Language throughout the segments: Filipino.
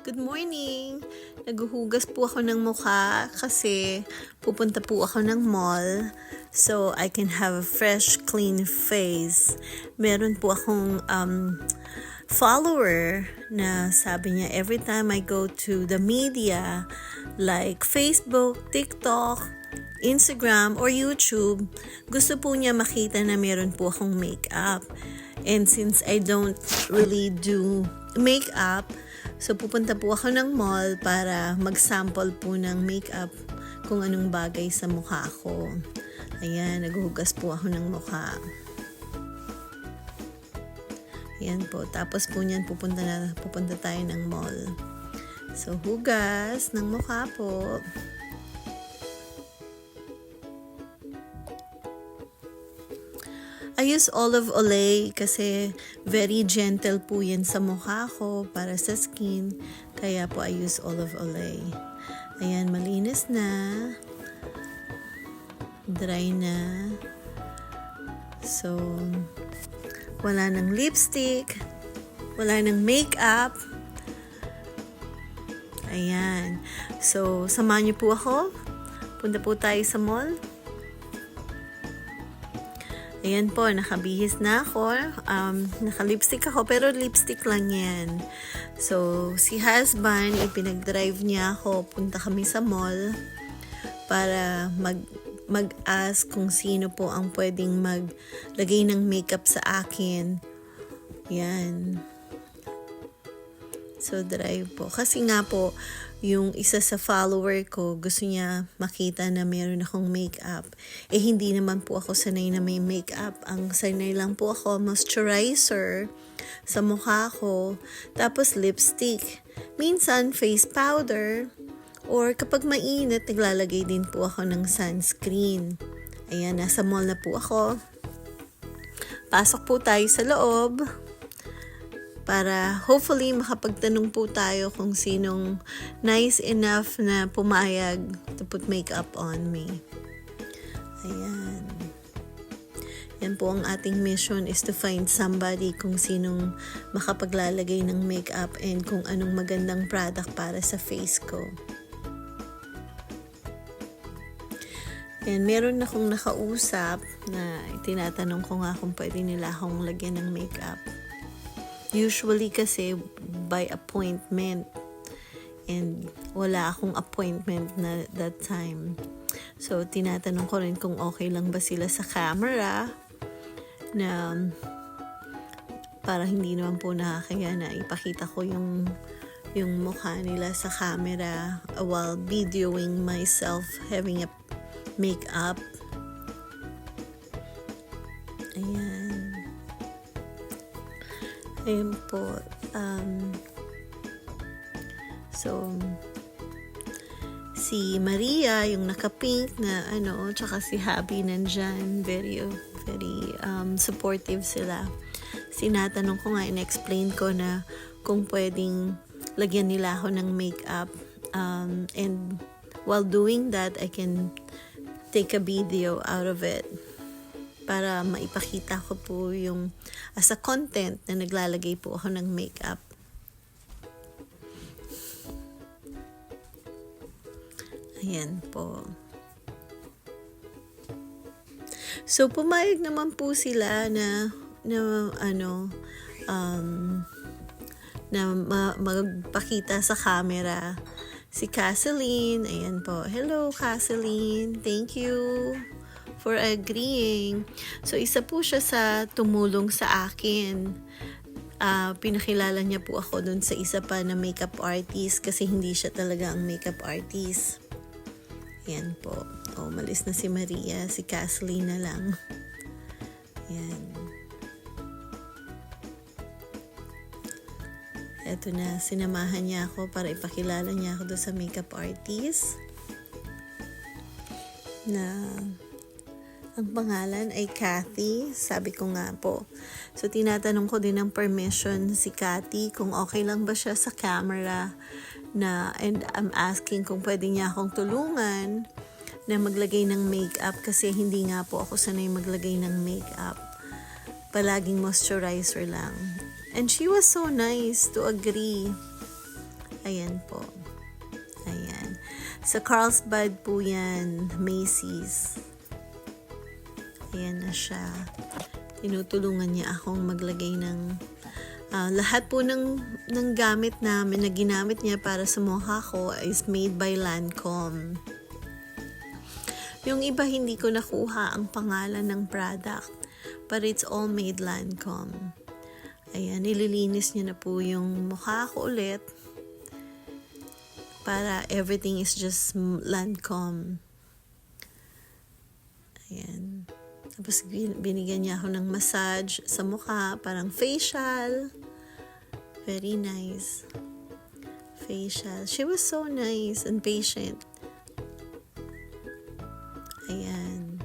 Good morning! Naghuhugas po ako ng mukha kasi pupunta po ako ng mall so I can have a fresh, clean face. Meron po akong follower na sabi niya every time I go to the media like Facebook, TikTok, Instagram, or YouTube, gusto po niya makita na meron po akong makeup. And since I don't really do makeup, so pupunta po ako ng mall para mag-sample po ng makeup kung anong bagay sa mukha ko. Ayan, naghuhugas po ako ng mukha. Ayan po, tapos po niyan pupunta tayo ng mall. So, hugas ng mukha po. I use olive oil kasi very gentle po yan sa mukha ko para sa skin. Kaya po I use olive oil. Ayan, malinis na. Dry na. So, wala ng lipstick. Wala ng makeup. Ayan. So, samahan niyo po ako. Punta po tayo sa mall. Ayan po, nakabihis na ako. Naka-lipstick ako, pero lipstick lang yan. So, si husband, ipinag-drive niya ako. Punta kami sa mall para mag-ask kung sino po ang pwedeng maglagay ng makeup sa akin. Yan. So, drive po. Kasi nga po, yung isa sa follower ko, gusto niya makita na meron akong makeup. Eh, hindi naman po ako sanay na may makeup. Ang sanay lang po ako, moisturizer sa mukha ko. Tapos, lipstick. Minsan, face powder. Or kapag mainit, naglalagay din po ako ng sunscreen. Ayan, nasa mall na po ako. Pasok po tayo sa loob. Para hopefully makapagtanong po tayo kung sinong nice enough na pumayag to put makeup on me. Ayan. Yan po ang ating mission is to find somebody kung sinong makapaglalagay ng makeup and kung anong magandang product para sa face ko. Ayan, meron akong nakausap na tinatanong ko nga kung pwede nila akong lagyan ng makeup. Usually kasi by appointment and wala akong appointment na that time. So, tinatanong ko rin kung okay lang ba sila sa camera na para hindi naman po nakakaya na ipakita ko yung mukha nila sa camera while videoing myself having a makeup. Ayan. Ayan po. So, si Maria, yung naka-pink na tsaka si Happy nandyan. Very supportive sila. Sinatanong ko nga, in-explain ko na kung pwedeng lagyan nila ako ng makeup. And while doing that, I can take a video out of it para maipakita ko po yung as a content na naglalagay po ako ng makeup. Ayan po. So, pumayag naman po sila na magpakita sa camera. Si Kathleen, ayan po. Hello, Kathleen. Thank you for agreeing. So, isa po siya sa tumulong sa akin. Pinakilala niya po ako dun sa isa pa na makeup artist kasi hindi siya talaga ang makeup artist. Yan po. Malis na si Maria. Si Kathleen na lang. Yan. Eto na, sinamahan niya ako para ipakilala niya ako doon sa makeup artist. Na ang pangalan ay Kathy, sabi ko nga po. So, tinatanong ko din ng permission si Kathy kung okay lang ba siya sa camera and I'm asking kung pwede niya akong tulungan na maglagay ng makeup kasi hindi nga po ako sanay maglagay ng makeup. Palaging moisturizer lang. And she was so nice to agree. Ayan po. Ayan. Sa Carlsbad po yan, Macy's. Ayan na siya. Tinutulungan niya akong maglagay ng lahat po ng gamit namin na ginamit niya para sa mukha ko is made by Lancome. Yung iba hindi ko nakuha ang pangalan ng product, but it's all made Lancome. Ayan, nililinis niya na po yung mukha ko ulit para everything is just Lancome. Ayan. Tapos binigyan niya ako ng massage sa mukha, parang facial. Very nice. Facial. She was so nice and patient. Ayan.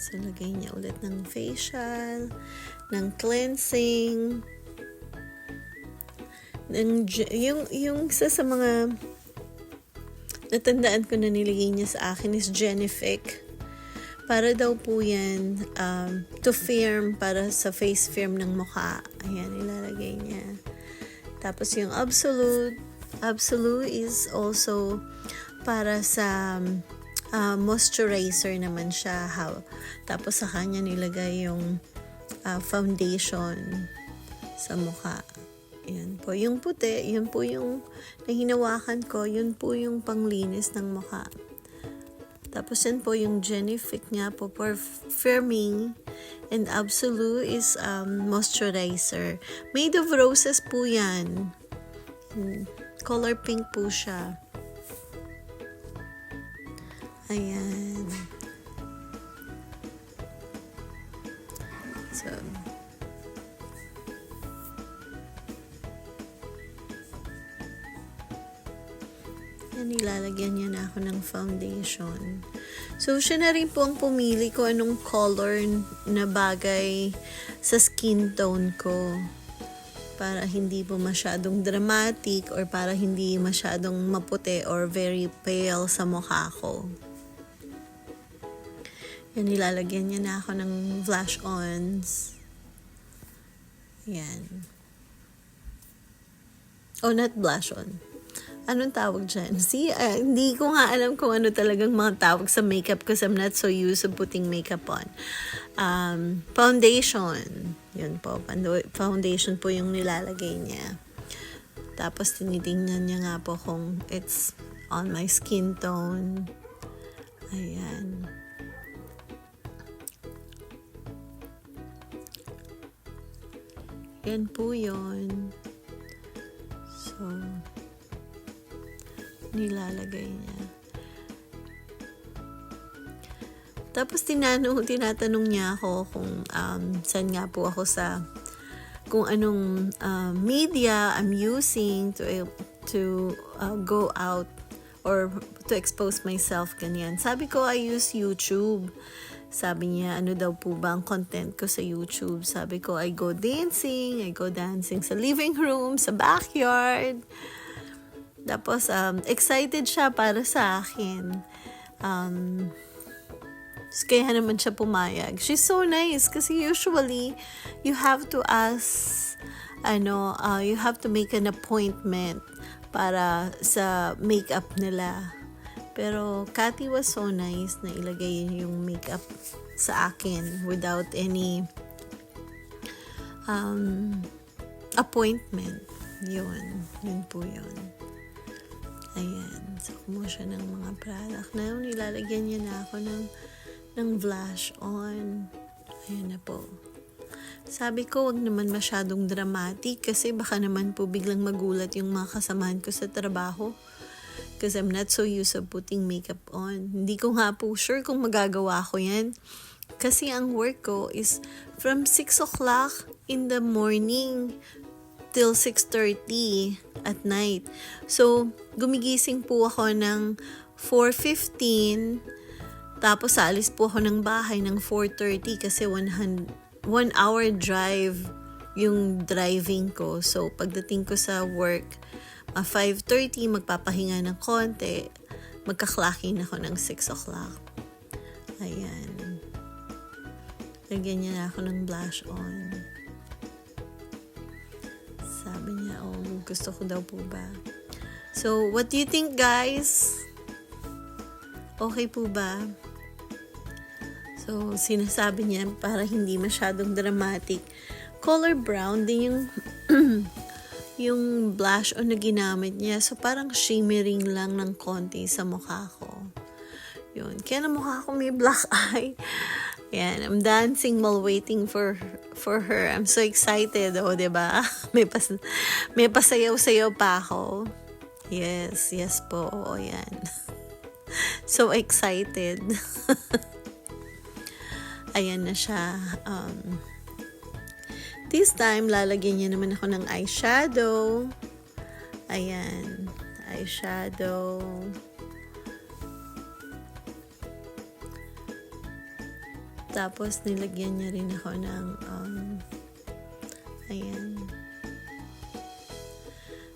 So, lagay niya ulit ng facial, ng cleansing. Yung sa mga natandaan ko na nilagay niya sa akin is Genifique. Para daw po yan to firm, para sa face firm ng mukha. Ayan, ilalagay niya. Tapos yung Absolute is also para sa moisturizer naman siya. Tapos sa kanya nilagay yung foundation sa mukha. Ayan po. Yung puti, yun po yung nahinawakan ko, yun po yung panglinis ng mukha. Tapos yan po yung Genifique nga po for firming, and Absolute is moisturizer. Made of roses po yan. Color pink po siya. Ayan. So, nilalagyan niya na ako ng foundation. So, siya na rin po ang pumili ko anong color na bagay sa skin tone ko. Para hindi po masyadong dramatic or para hindi masyadong maputi or very pale sa mukha ko. Yan, nilalagyan niya na ako ng blush-ons. Yan. Oh, not blush-on. Anong tawag dyan? See, hindi ko nga alam kung ano talagang mga tawag sa makeup because I'm not so used to putting makeup on. Foundation. Yun po. Foundation po yung nilalagay niya. Tapos tinitingnan niya nga po kung it's on my skin tone. Ayan. Yan po yun. So, nilalagay niya. Tapos tinatanong niya ako kung saan nga po ako kung anong media I'm using to go out or to expose myself, ganyan. Sabi ko, I use YouTube. Sabi niya, ano daw po ba ang content ko sa YouTube? Sabi ko, I go dancing sa living room, sa backyard. Tapos, excited siya para sa akin. Kaya naman siya pumayag. She's so nice kasi usually, you have to ask, you have to make an appointment para sa makeup nila. Pero, Cathy was so nice na ilagay yung makeup sa akin without any appointment. Yun po yun. Ayan. So, kumuha siya ng mga product. Na nilalagyan niya na ako ng blush on. Ayan na po. Sabi ko, wag naman masyadong dramatic kasi baka naman po biglang magulat yung mga kasamahan ko sa trabaho. Because I'm not so used to putting makeup on. Hindi ko nga po sure kung magagawa ko yan. Kasi ang work ko is from 6 o'clock in the morning till 6:30 at night. So, gumigising po ako ng 4:15. Tapos, alis po ako ng bahay ng 4:30 kasi 1 hour drive yung driving ko. So, pagdating ko sa work, 5:30, magpapahinga ng konti. Magka-clocking ako ng 6 o'clock. Ayan. Lagyan niya na ako ng blush on. Sa Sabi niya, gusto ko daw po ba. So, what do you think, guys? Okay po ba? So, sinasabi niya para hindi masyadong dramatic. Color brown din yung yung blush on na ginamit niya. So, parang shimmering lang ng konti sa mukha ko. Yun. Kaya na mukha ko may black eye. Yan. I'm dancing while waiting for her. I'm so excited. Diba? May pasayaw-sayaw pa ako. Yes po. Yan. So excited. Ayan na siya. This time, lalagyan niya naman ako ng eyeshadow. Ayan. Eyeshadow. Tapos, nilagyan niya rin ako ng, ayan.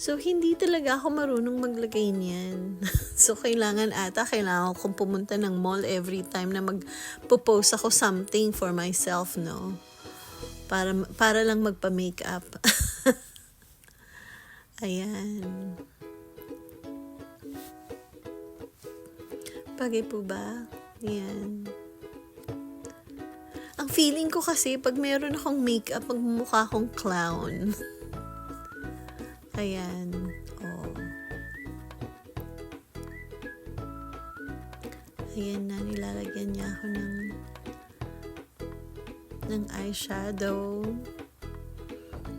So, hindi talaga ako marunong maglagay niyan. So, kailangan kong pumunta ng mall every time na magpo-post ako something for myself, no? Para lang magpa-makeup. Ayan. Bagay po ba? Ayan. Ang feeling ko kasi, pag meron akong makeup, magmumukha akong clown. Ayan. Ayan na, nilalagyan niya ako ng eyeshadow.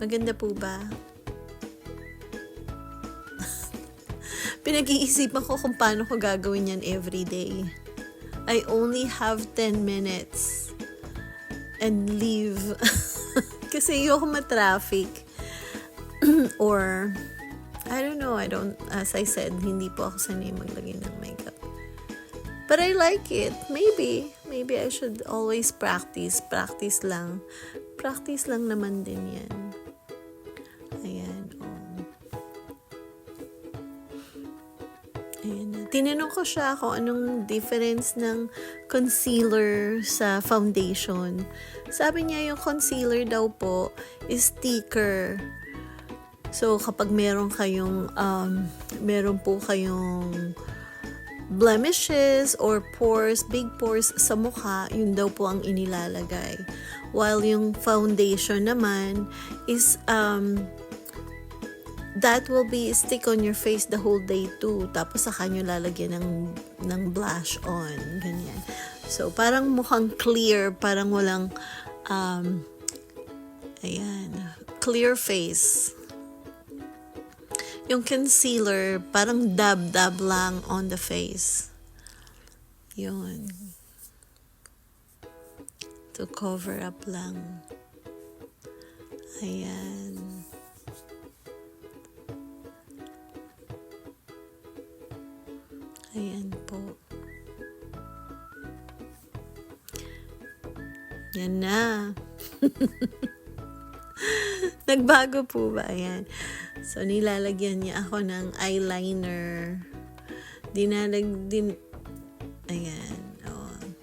Maganda po ba? Pinag-iisipan ko kung paano ko gagawin yan everyday. I only have 10 minutes and leave. Kasi ayoko ma-traffic. Or, I don't know, as I said, hindi po ako sanay maglagay ng makeup. But I like it. Maybe I should always practice. Practice lang naman din yan. Ayan, Ayan na. Tinanong ko siya kung anong difference ng concealer sa foundation. Sabi niya yung concealer daw po is thicker. So, kapag meron po kayong blemishes or pores, big pores sa mukha, yun daw po ang inilalagay. While yung foundation naman is, that will be stick on your face the whole day too. Tapos saka nyo lalagyan ng blush on. Ganyan. So, parang mukhang clear, parang walang, ayan, clear face. Yung concealer, parang dab-dab lang on the face. Yun. To cover up lang. Ayan. Ayan po. Yan na. Nagbago po ba? Ayan. So, nilalagyan niya ako ng eyeliner. Ayan.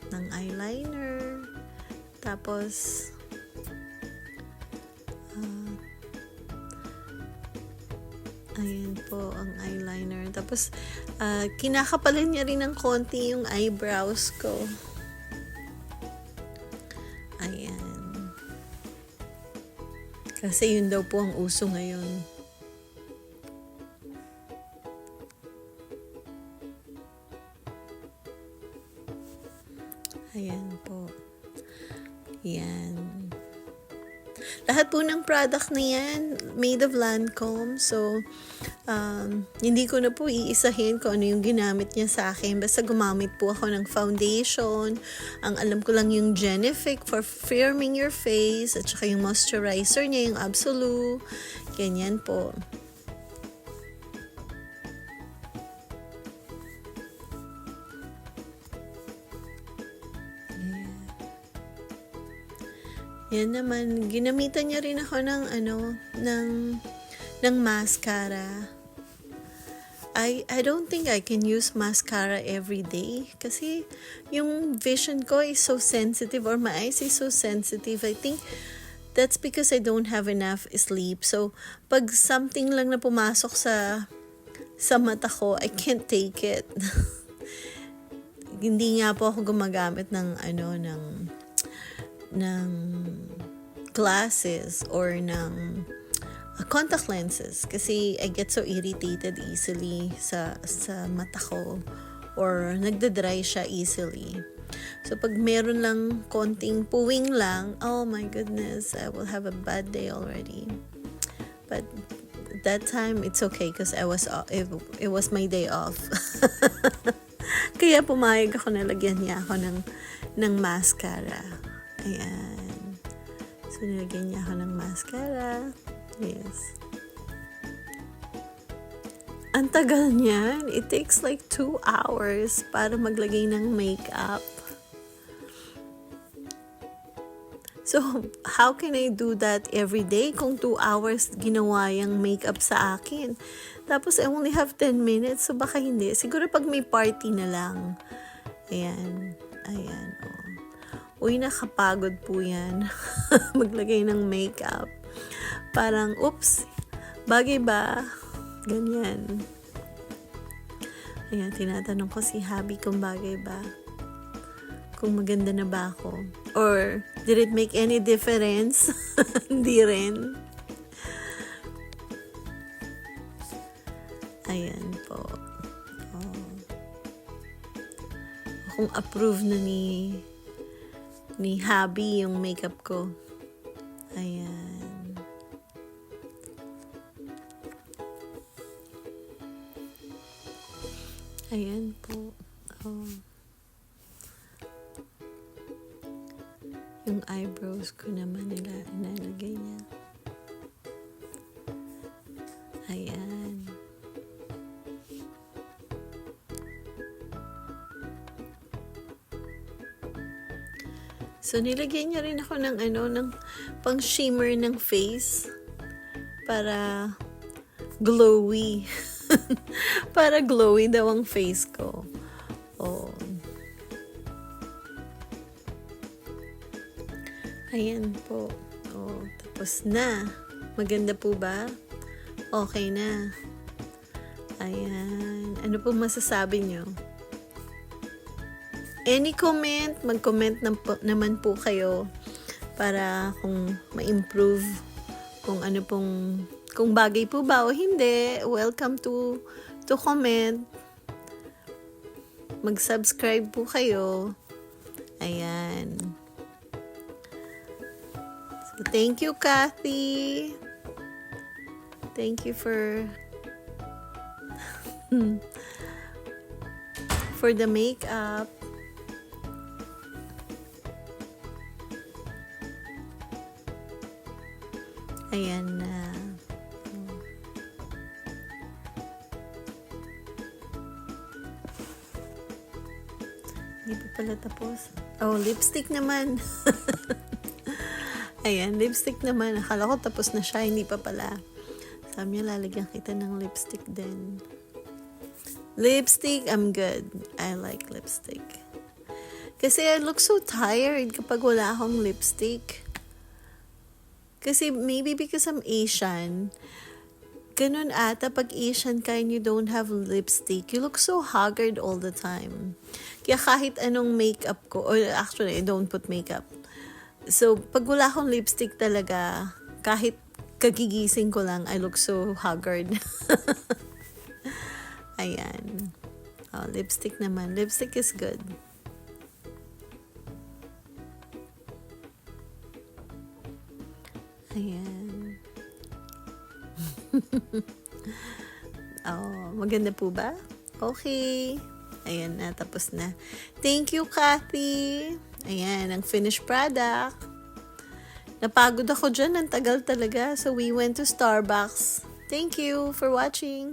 Ng eyeliner. Tapos, ayan po ang eyeliner. Tapos, kinakapalan niya rin ng konti yung eyebrows ko. Ayan. Kasi yun daw po ang uso ngayon. Ayan po. Yan. Lahat po ng product na yan, made of Lancome. So, hindi ko na po iisahin kung ano yung ginamit niya sa akin. Basta gumamit po ako ng foundation. Ang alam ko lang yung Genifique for firming your face. At saka yung moisturizer niya, yung Absolute. Ganyan po. Yan naman, ginamitan niya rin ako ng mascara. I don't think I can use mascara every day kasi yung vision ko is so sensitive or my eyes is so sensitive. I think That's because I don't have enough sleep. So, pag something lang na pumasok sa mata ko, I can't take it. Hindi nga po ako gumagamit ng glasses or ng contact lenses kasi I get so irritated easily sa mata ko or nagda-dry siya easily. So, pag meron lang konting puwing lang, oh my goodness, I will have a bad day already. But that time, it's okay because it was my day off. Kaya pumayag ako na lagyan niya ako ng mascara. Ayan. So, nilagyan niya ako ng mascara. Yes. Ang tagal niyan. It takes like 2 hours para maglagay ng makeup. So, how can I do that every day kung 2 hours ginawa yung makeup sa akin? Tapos, I only have 10 minutes. So, baka hindi. Siguro pag may party na lang. Ayan. Ayan. Oh. Uy, nakapagod po yan. Maglagay ng makeup. Parang, oops, bagay ba? Ganyan. Ayan, tinatanong ko si Habi kung bagay ba. Kung maganda na ba ako. Or, did it make any difference? Hindi rin. Ayan po. Oh. Kung approve na ni Habi yung makeup ko. Ayan. Ayan po. Oh. Yung eyebrows ko naman inalagay niya. Ayan. So, nilagyan niya rin ako ng pang shimmer ng face para glowy. Para glowy daw ang face ko. Oh. Ayan po. Oh, tapos na. Maganda po ba? Okay na. Ayan. Ano po masasabi nyo? Any comment? Mag-comment naman po kayo para kung ma-improve kung ano pong kung bagay po ba o hindi. Welcome to comment. Mag-subscribe po kayo. Ayan. So, thank you, Kathy. Thank you for the makeup. Ayan na. Hindi pa pala tapos. Oh, lipstick naman. Ayan, lipstick naman. Akala ko tapos na siya, hindi pa pala. Sabi niya, lalagyan kita ng lipstick din. Lipstick, I'm good. I like lipstick. Kasi I look so tired kapag wala akong lipstick. Kasi maybe because I'm Asian, ganun ata pag Asian ka and you don't have lipstick, you look so haggard all the time. Kaya kahit anong makeup ko, or actually I don't put makeup. So pag wala akong lipstick talaga, kahit kagigising ko lang, I look so haggard. Ayan. Oh, lipstick naman. Lipstick is good. Ayan. Oh, maganda po ba? Okay. Ayan na, tapos na. Thank you, Kathy. Ayan, ang finished product. Napagod ako dyan, ang tagal talaga. So, we went to Starbucks. Thank you for watching.